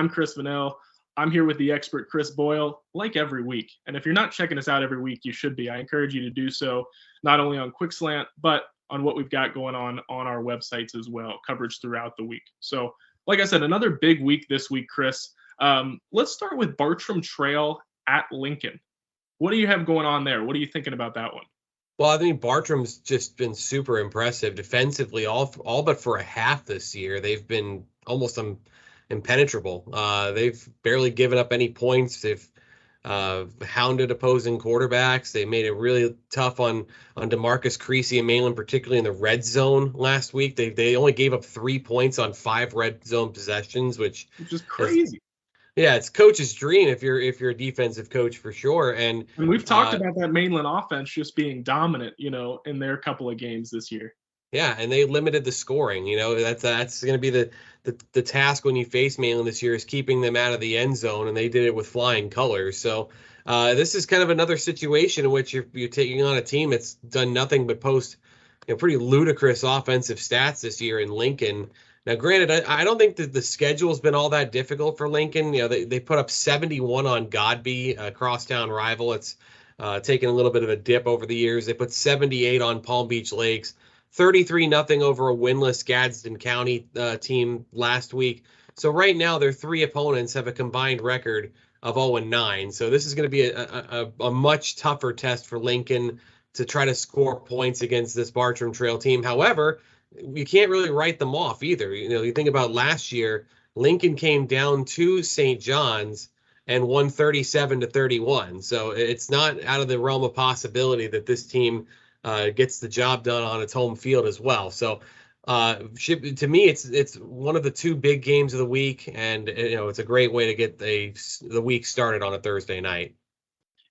I'm Chris Vinel. I'm here with the expert Chris Boyle, like every week. And if you're not checking us out every week, you should be. I encourage you to do so, not only on Quick Slant, but on what we've got going on our websites as well, coverage throughout the week. So, like I said, another big week this week, Chris. Let's start with Bartram Trail at Lincoln. What do you have going on there? What are you thinking about that one? Well, I think Bartram's just been super impressive defensively, all but for a half this year. They've been almost impenetrable. They've barely given up any points. They've hounded opposing quarterbacks. They made it really tough on DeMarcus Creasy and Malin, particularly in the red zone last week. They only gave up 3 points on 5 red zone possessions, which is crazy. Yeah, it's coach's dream if you're a defensive coach for sure. And we've talked about that Mainland offense just being dominant, in their couple of games this year. Yeah, and they limited the scoring. That's going to be the task when you face Mainland this year, is keeping them out of the end zone, and they did it with flying colors. So this is kind of another situation in which you're taking on a team that's done nothing but post pretty ludicrous offensive stats this year in Lincoln. Now, granted, I don't think that the schedule's been all that difficult for Lincoln. They put up 71 on Godby, a crosstown rival. It's taken a little bit of a dip over the years. They put 78 on Palm Beach Lakes, 33-0 over a winless Gadsden County team last week. So right now, their 3 opponents have a combined record of 0-9. So this is going to be a much tougher test for Lincoln to try to score points against this Bartram Trail team. However, you can't really write them off either. You think about last year, Lincoln came down to St. John's and won 37-31. So it's not out of the realm of possibility that this team gets the job done on its home field as well. So to me, it's one of the 2 big games of the week, and it's a great way to get the week started on a Thursday night.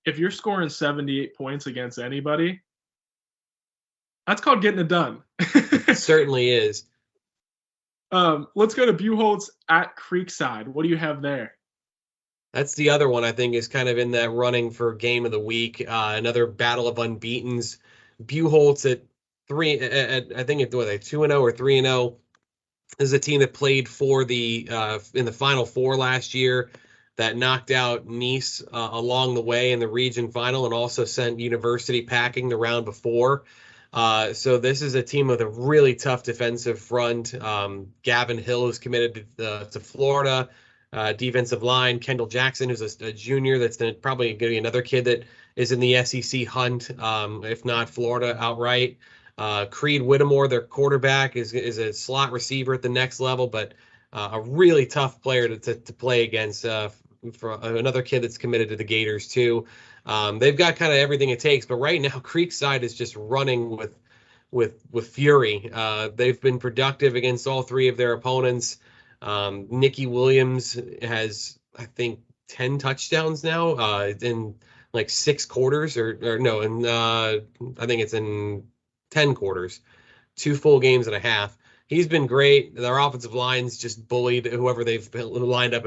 If you're scoring 78 points against anybody, that's called getting it done. It certainly is. Let's go to Buchholz at Creekside. What do you have there? That's the other one I think is kind of in that running for game of the week. Another battle of unbeatens. Buchholz at 3. I think it's 2-0 or 3-0. This is a team that played for the in the Final Four last year, that knocked out Nice along the way in the region final, and also sent University packing the round before. So this is a team with a really tough defensive front. Gavin Hill is committed to Florida. Defensive line, Kendall Jackson, who's a junior, that's probably going to be another kid that is in the SEC hunt, if not Florida outright. Creed Whittemore, their quarterback, is a slot receiver at the next level, but a really tough player to play against, for another kid that's committed to the Gators too. They've got kind of everything it takes, but right now Creekside is just running with fury. They've been productive against all 3 of their opponents. Nicky Williams has, I think, 10 touchdowns now in like 6 quarters, or no, and I think it's in 10 quarters, 2 full games and a half. He's been great. Their offensive line's just bullied whoever they've lined up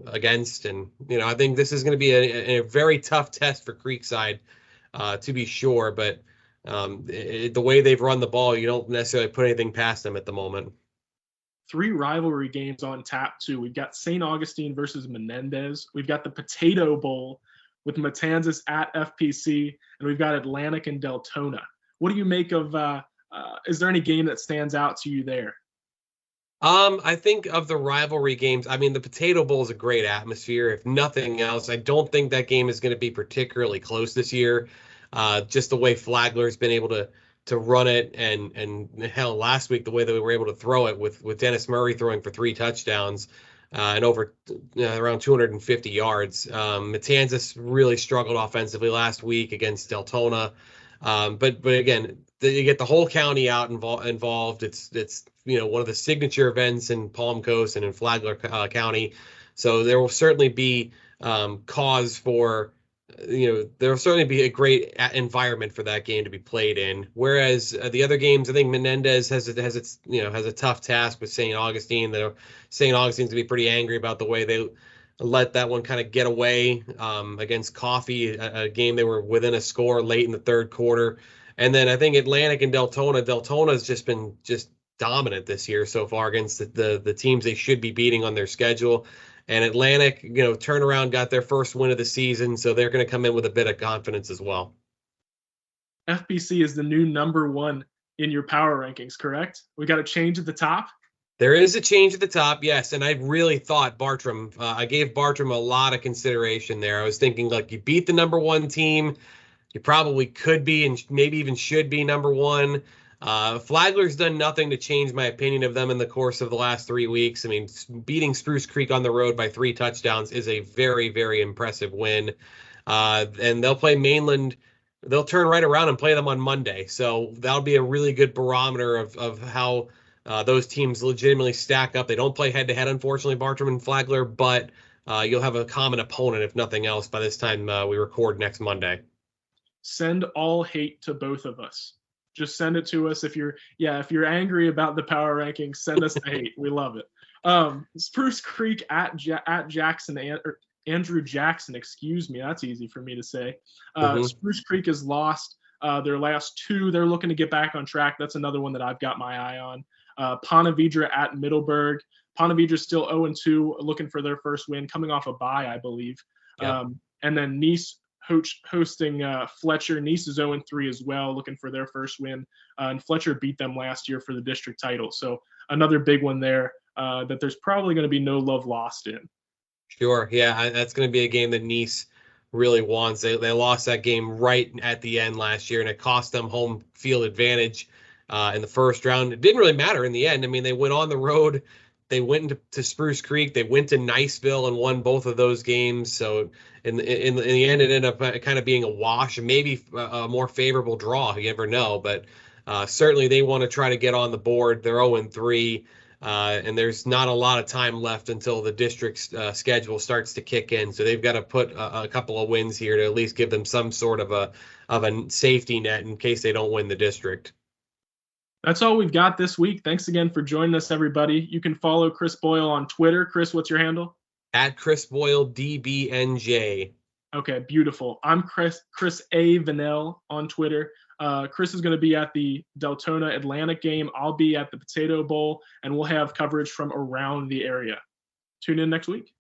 against. And, I think this is going to be a very tough test for Creekside, to be sure. But the way they've run the ball, you don't necessarily put anything past them at the moment. 3 rivalry games on tap, too. We've got St. Augustine versus Menendez. We've got the Potato Bowl with Matanzas at FPC. And we've got Atlantic and Daytona. What do you make of is there any game that stands out to you there? I think of the rivalry games, I mean, the Potato Bowl is a great atmosphere. If nothing else, I don't think that game is going to be particularly close this year. Just the way Flagler's been able to run it, and hell, last week the way that we were able to throw it with Dennis Murray throwing for 3 touchdowns and over around 250 yards. Matanzas really struggled offensively last week against Daytona. But again, you get the whole county out involved. It's one of the signature events in Palm Coast and in Flagler County. So there will certainly be cause for, there will certainly be a great environment for that game to be played in. Whereas the other games, I think Menendez has a tough task with St. Augustine. St. Augustine's to be pretty angry about the way they let that one kind of get away against Coffee, a game they were within a score late in the 3rd quarter. And then I think Atlantic and Daytona has just been dominant this year so far against the teams they should be beating on their schedule. And Atlantic, turnaround, got their first win of the season, so they're going to come in with a bit of confidence as well. FBC is the new #1 in your power rankings, correct? We got a change at the top. There is a change at the top, yes, and I really thought Bartram. I gave Bartram a lot of consideration there. I was thinking, like, you beat the #1 team, you probably could be and maybe even should be #1. Flagler's done nothing to change my opinion of them in the course of the last 3 weeks. I mean, beating Spruce Creek on the road by 3 touchdowns is a very, very impressive win. And they'll play Mainland. They'll turn right around and play them on Monday. So that'll be a really good barometer of how those teams legitimately stack up. They don't play head-to-head, unfortunately, Bartram and Flagler, but you'll have a common opponent, if nothing else, by this time we record next Monday. Send all hate to both of us. Just send it to us if you're angry about the power rankings. Send us the hate. We love it. Spruce Creek at Jackson, Andrew Jackson. Excuse me, that's easy for me to say. Spruce Creek has lost their last 2. They're looking to get back on track. That's another one that I've got my eye on. Ponte Vedra at Middleburg. Ponte Vedra's still 0-2, looking for their first win, coming off a bye, I believe. Yeah. And then Nice hosting Fletcher. Nice is 0-3 as well, looking for their first win. And Fletcher beat them last year for the district title. So another big one there that there's probably going to be no love lost in. Sure. Yeah, that's going to be a game that Nice really wants. They lost that game right at the end last year, and it cost them home field advantage in the first round. It didn't really matter in the end. I mean, they went on the road. They went to Spruce Creek. They went to Niceville and won both of those games. So in the end, it ended up kind of being a wash, maybe a more favorable draw. You never know. But certainly they want to try to get on the board. They're 0-3. And there's not a lot of time left until the district's schedule starts to kick in. So they've got to put a couple of wins here to at least give them some sort of a safety net in case they don't win the district. That's all we've got this week. Thanks again for joining us, everybody. You can follow Chris Boyle on Twitter. Chris, what's your handle? At Chris Boyle DBNJ. Okay, beautiful. I'm Chris A. Vinel on Twitter. Chris is going to be at the Daytona Atlantic game. I'll be at the Potato Bowl, and we'll have coverage from around the area. Tune in next week.